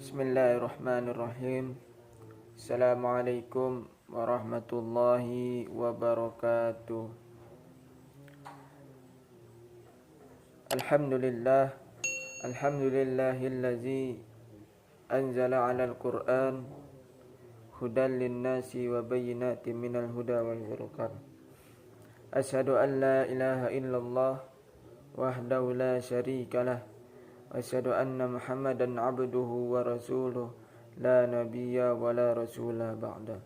Bismillahirrahmanirrahim. Assalamualaikum warahmatullahi wabarakatuh. Alhamdulillahillazi anzala 'alal Qur'an hudan linnasi wa bayyinatin minal huda wal furqan. Asyhadu an la ilaha illallah wahdahu la syarikalah. Asyhadu anna Muhammadan abduhu wa rasuluh la nabiyya wa la rasula ba'da.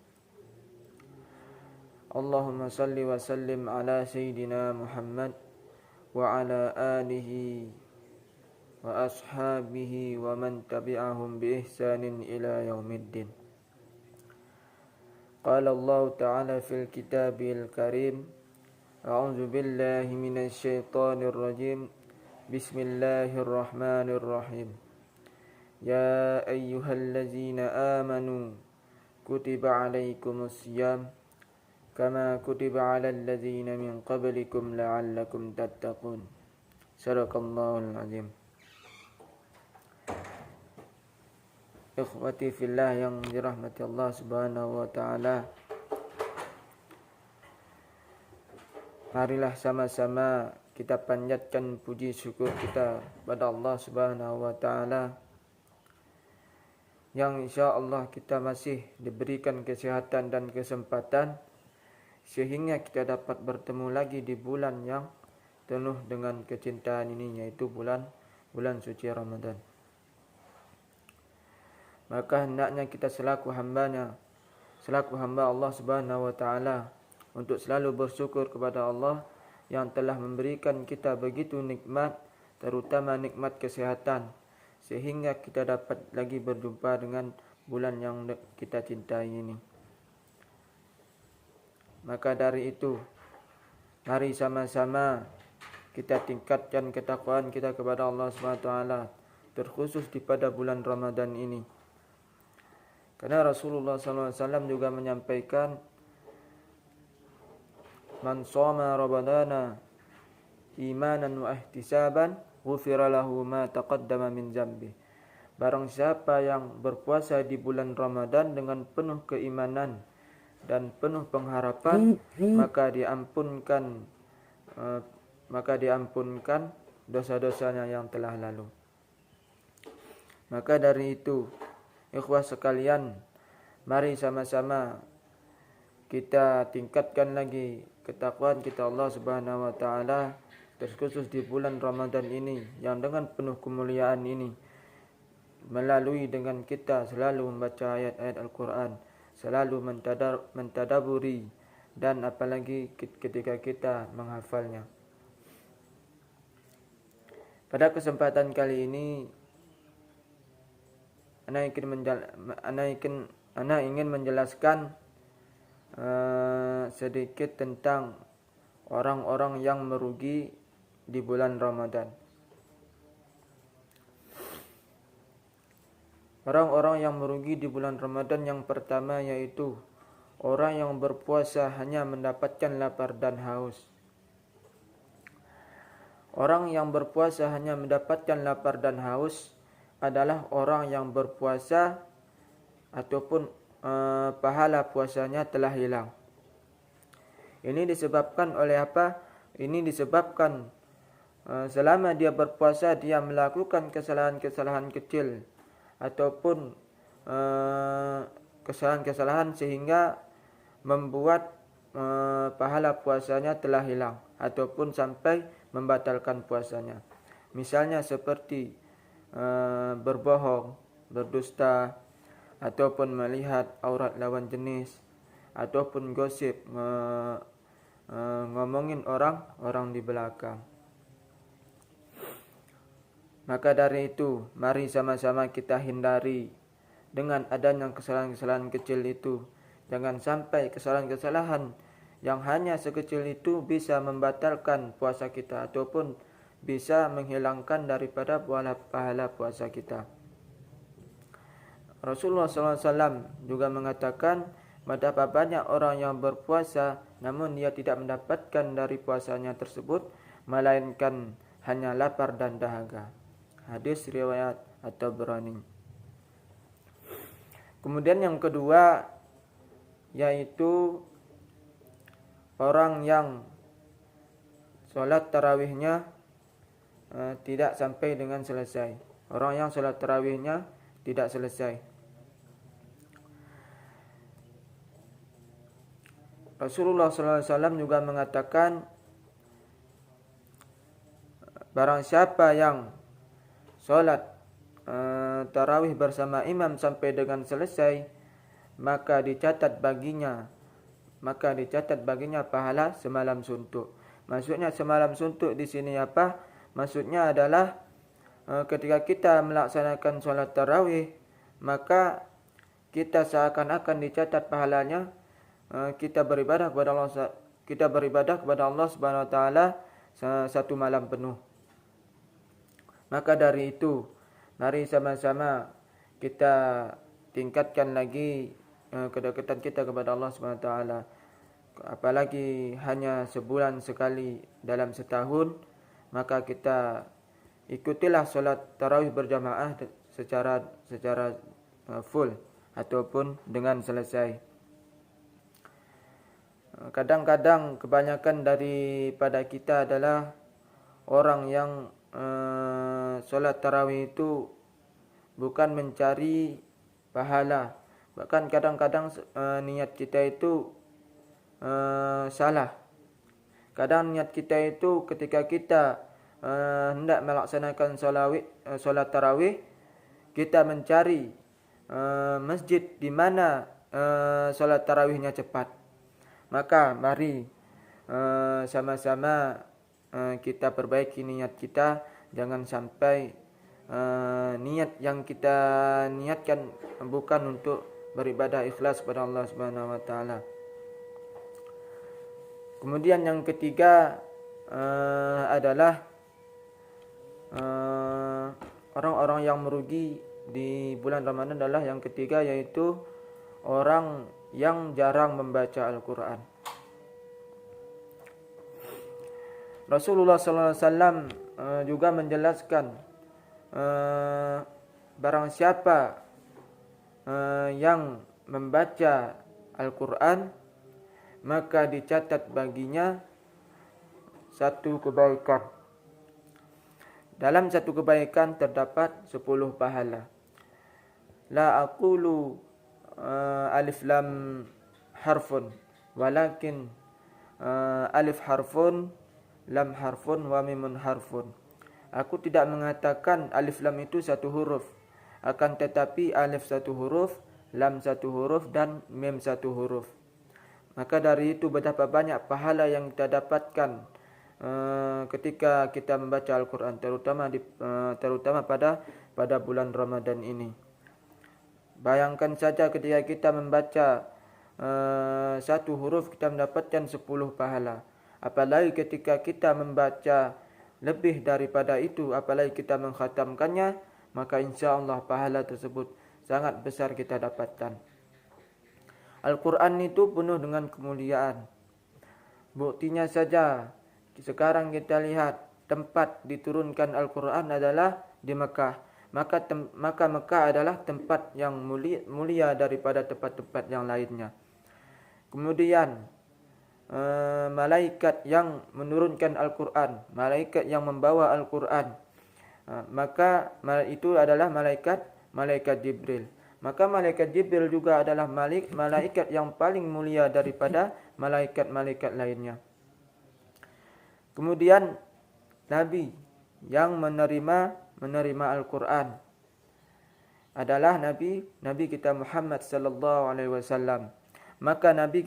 Allahumma salli wa sallim ala sayyidina Muhammad wa ala alihi wa ashabihi wa man tabi'ahum bi ihsanin ila yaumiddin. Qala Allah ta'ala fil kitabil karim, a'udzu billahi minasy syaithanir rajim. Bismillahirrahmanirrahim. Ya ayyuhallazina amanu kutiba alaikumusiyam kama kutiba alal ladzina min qablikum la'allakum tattaqun. Shadaqallahul azim. Ikhwati fillah yang dirahmati Allah Subhanahu wa taala. Marilah sama-sama kita panjatkan puji syukur kita pada Allah Subhanahu wa taala yang insya-Allah kita masih diberikan kesehatan dan kesempatan sehingga kita dapat bertemu lagi di bulan yang penuh dengan kecintaan ini, yaitu bulan suci Ramadan. Maka hendaknya kita selaku hamba Allah Subhanahu wa taala untuk selalu bersyukur kepada Allah yang telah memberikan kita begitu nikmat, terutama nikmat kesehatan, sehingga kita dapat lagi berjumpa dengan bulan yang kita cintai ini. Maka dari itu, mari sama-sama kita tingkatkan ketakwaan kita kepada Allah SWT, terkhusus di pada bulan Ramadan ini. Karena Rasulullah SAW juga menyampaikan, man shoma ramadana imanan wa ihtisaban ghufira lahu ma taqaddama min dzambi. Barang siapa yang berpuasa di bulan Ramadan dengan penuh keimanan dan penuh pengharapan, maka diampunkan dosa-dosanya yang telah lalu. Maka dari itu, ikhwah sekalian, mari sama-sama kita tingkatkan lagi ketakwaan kita Allah Subhanahu wa taala, terkhusus di bulan Ramadan ini yang dengan penuh kemuliaan ini, melalui dengan kita selalu membaca ayat-ayat Al-Qur'an, selalu mentadaburi, dan apalagi ketika kita menghafalnya. Pada kesempatan kali ini ana ingin menjelaskan sedikit tentang orang-orang yang merugi di bulan Ramadan. Orang-orang yang merugi di bulan Ramadan yang pertama yaitu orang yang berpuasa hanya mendapatkan lapar dan haus. Orang yang berpuasa hanya mendapatkan lapar dan haus adalah orang yang berpuasa ataupun pahala puasanya telah hilang. Ini disebabkan oleh apa? Ini disebabkan selama dia berpuasa dia melakukan kesalahan-kesalahan kecil ataupun kesalahan-kesalahan sehingga membuat pahala puasanya telah hilang ataupun sampai membatalkan puasanya. Misalnya seperti berbohong, berdusta, ataupun melihat aurat lawan jenis, ataupun gosip, ngomongin orang di belakang. Maka dari itu, mari sama-sama kita hindari dengan adanya kesalahan-kesalahan kecil itu. Jangan sampai kesalahan-kesalahan yang hanya sekecil itu bisa membatalkan puasa kita ataupun bisa menghilangkan daripada pahala puasa kita. Rasulullah SAW juga mengatakan, betapa banyak orang yang berpuasa namun dia tidak mendapatkan dari puasanya tersebut melainkan hanya lapar dan dahaga. Hadis riwayat At-Tabrani. Kemudian yang kedua yaitu orang yang sholat tarawihnya tidak sampai dengan selesai. Orang yang sholat tarawihnya tidak selesai. Rasulullah SAW juga mengatakan, barang siapa yang sholat tarawih bersama imam sampai dengan selesai, maka dicatat baginya pahala semalam suntuk. Maksudnya semalam suntuk di sini apa? Maksudnya adalah ketika kita melaksanakan sholat tarawih, maka kita seakan-akan dicatat pahalanya kita beribadah kepada Allah Subhanahu wa taala satu malam penuh. Maka dari itu, mari sama-sama kita tingkatkan lagi kedekatan kita kepada Allah Subhanahu wa taala. Apalagi hanya sebulan sekali dalam setahun, maka kita ikutilah solat tarawih berjamaah secara full ataupun dengan selesai. Kadang-kadang kebanyakan daripada kita adalah orang yang solat tarawih itu bukan mencari pahala. Bahkan kadang-kadang niat kita itu salah. Kadang niat kita itu ketika kita hendak melaksanakan solat tarawih, kita mencari masjid di mana solat tarawihnya cepat. Maka mari sama-sama kita perbaiki niat kita. Jangan sampai niat yang kita niatkan bukan untuk beribadah ikhlas kepada Allah Subhanahu wa taala. Kemudian yang ketiga adalah orang-orang yang merugi di bulan Ramadan adalah yang ketiga, yaitu orang yang jarang membaca Al-Quran. Rasulullah SAW juga menjelaskan, barang siapa yang membaca Al-Quran, maka dicatat baginya satu kebaikan. Dalam satu kebaikan terdapat 10 pahala. La aqulu alif lam harfun, walakin alif harfun, lam harfun, wa mimun harfun. Aku tidak mengatakan alif lam itu satu huruf, akan tetapi alif satu huruf, lam satu huruf, dan mim satu huruf. Maka dari itu betapa banyak pahala yang kita dapatkan ketika kita membaca Al-Quran, terutama pada bulan Ramadan ini. Bayangkan saja ketika kita membaca satu huruf, kita mendapatkan 10 pahala. Apalagi ketika kita membaca lebih daripada itu, apalagi kita mengkhatamkannya, maka insya Allah pahala tersebut sangat besar kita dapatkan. Al-Quran itu penuh dengan kemuliaan. Buktinya saja, sekarang kita lihat tempat diturunkan Al-Quran adalah di Mekah. Maka Mekah adalah tempat yang mulia daripada tempat-tempat yang lainnya. Kemudian malaikat yang menurunkan Al-Quran, malaikat yang membawa Al-Quran, maka itu adalah malaikat Jibril. Maka malaikat Jibril juga adalah malaikat yang paling mulia daripada malaikat-malaikat lainnya. Kemudian Nabi yang menerima Al-Quran adalah Nabi kita Muhammad sallallahu alaihi wasallam. Maka Nabi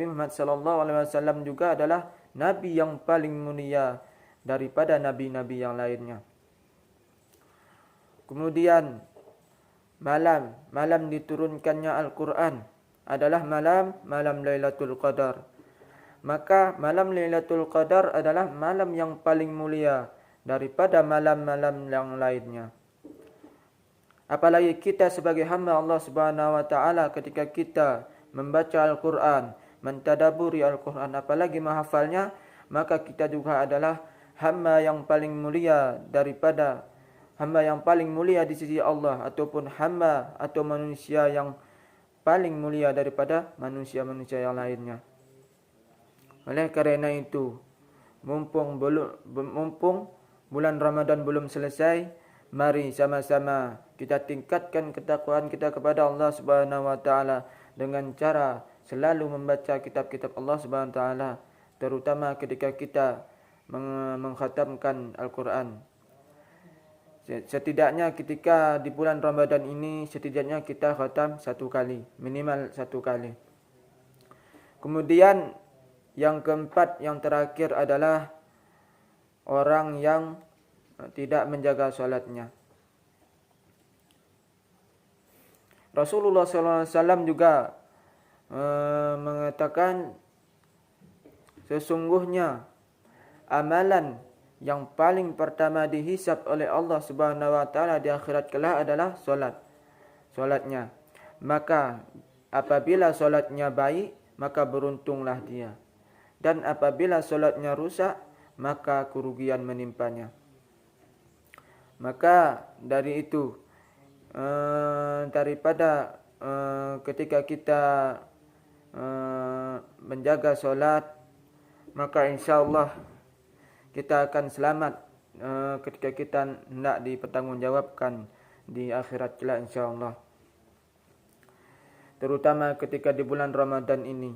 Muhammad sallallahu alaihi wasallam juga adalah nabi yang paling mulia daripada nabi-nabi yang lainnya. Kemudian malam diturunkannya Al-Quran adalah malam Lailatul Qadar. Maka malam Lailatul Qadar adalah malam yang paling mulia daripada malam-malam yang lainnya. Apalagi kita sebagai hamba Allah Subhanahu wa taala, ketika kita membaca Al-Quran, mentadaburi Al-Quran, apalagi menghafalnya, maka kita juga adalah hamba yang paling mulia daripada hamba yang paling mulia di sisi Allah, ataupun hamba atau manusia yang paling mulia daripada manusia-manusia yang lainnya. Oleh kerana itu, mumpung bulan Ramadan belum selesai, mari sama-sama kita tingkatkan ketakwaan kita kepada Allah Subhanahu wa taala dengan cara selalu membaca kitab-kitab Allah Subhanahu wa taala, terutama ketika kita mengkhatamkan Al-Quran. Setidaknya ketika di bulan Ramadan ini, setidaknya kita khatam 1 kali, minimal 1 kali. Kemudian yang keempat, yang terakhir adalah orang yang tidak menjaga solatnya. Rasulullah SAW juga mengatakan, sesungguhnya amalan yang paling pertama dihisab oleh Allah Subhanahu wa taala di akhirat kelak adalah solatnya. Maka apabila solatnya baik, maka beruntunglah dia. Dan apabila solatnya rusak, maka kerugian menimpanya. Maka dari itu, daripada ketika kita menjaga solat, maka insyaAllah kita akan selamat ketika kita hendak dipertanggungjawabkan di akhirat kelak insyaAllah. Terutama ketika di bulan Ramadan ini,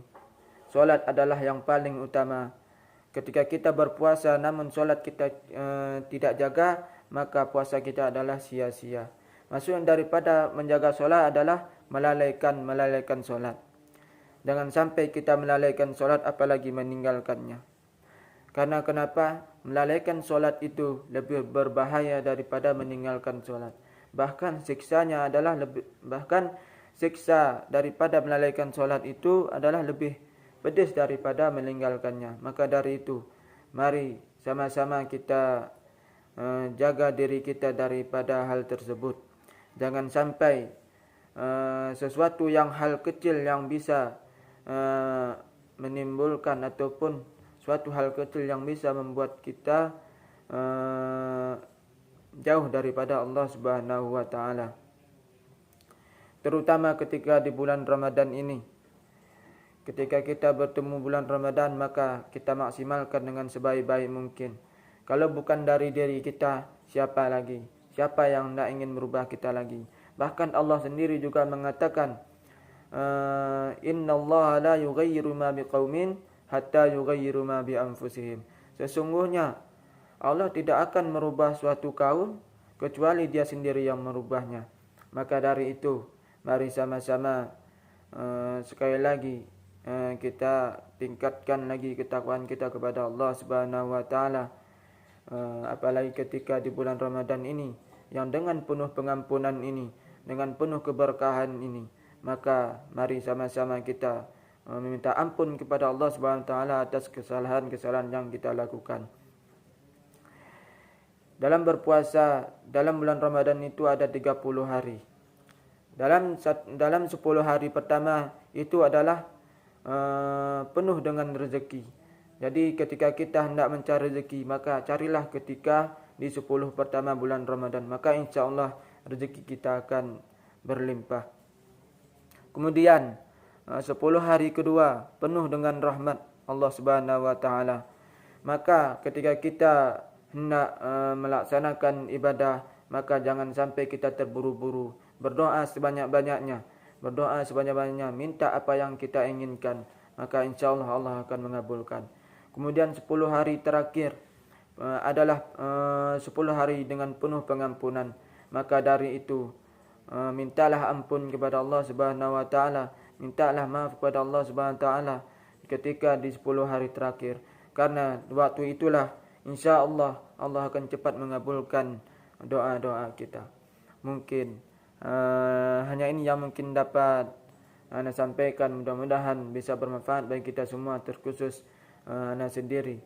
solat adalah yang paling utama. Ketika kita berpuasa namun solat kita tidak jaga, maka puasa kita adalah sia-sia. Maksudnya daripada menjaga solat adalah melalaikan solat. Jangan sampai kita melalaikan solat apalagi meninggalkannya. Karena kenapa? Melalaikan solat itu lebih berbahaya daripada meninggalkan solat. Bahkan siksanya adalah siksa daripada melalaikan solat itu adalah lebih pedis daripada meninggalkannya. Maka dari itu, mari sama-sama kita jaga diri kita daripada hal tersebut. Jangan sampai sesuatu yang hal kecil yang bisa menimbulkan ataupun suatu hal kecil yang bisa membuat kita jauh daripada Allah Subhanahu wa taala. Terutama ketika di bulan Ramadan ini. Ketika kita bertemu bulan Ramadan, maka kita maksimalkan dengan sebaik-baik mungkin. Kalau bukan dari diri kita, siapa lagi? Siapa yang tidak ingin merubah kita lagi? Bahkan Allah sendiri juga mengatakan, Inna Allah la yughayyiru ma biqaumin hatta yughayyiru ma bi anfusihim. Sesungguhnya Allah tidak akan merubah suatu kaum kecuali dia sendiri yang merubahnya. Maka dari itu, mari sama-sama sekali lagi kita tingkatkan lagi ketakwaan kita kepada Allah Subhanahu wa taala. Apalagi ketika di bulan Ramadan ini, yang dengan penuh pengampunan ini, dengan penuh keberkahan ini, maka mari sama-sama kita meminta ampun kepada Allah Subhanahu wa taala atas kesalahan-kesalahan yang kita lakukan. Dalam berpuasa dalam bulan Ramadan itu ada 30 hari. Dalam 10 hari pertama itu adalah penuh dengan rezeki. Jadi ketika kita hendak mencari rezeki, maka carilah ketika di 10 pertama bulan Ramadan, maka insyaAllah rezeki kita akan berlimpah. Kemudian 10 hari kedua penuh dengan rahmat Allah Subhanahu wa taala. Maka ketika kita hendak melaksanakan ibadah, maka jangan sampai kita terburu-buru. Berdoa sebanyak-banyaknya, minta apa yang kita inginkan, maka insyaAllah Allah akan mengabulkan. Kemudian 10 hari terakhir adalah 10 hari dengan penuh pengampunan. Maka dari itu mintalah ampun kepada Allah Subhanahu wa taala, mintalah maaf kepada Allah Subhanahu wa taala ketika di 10 hari terakhir. Karena waktu itulah insya-Allah Allah akan cepat mengabulkan doa-doa kita. Mungkin hanya ini yang mungkin dapat Ana sampaikan, mudah-mudahan bisa bermanfaat bagi kita semua, terkhusus Ana sendiri.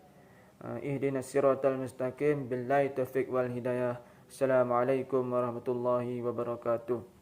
Ihdinas siratal mustaqim, billahi taufiq wal hidayah. Assalamualaikum warahmatullahi wabarakatuh.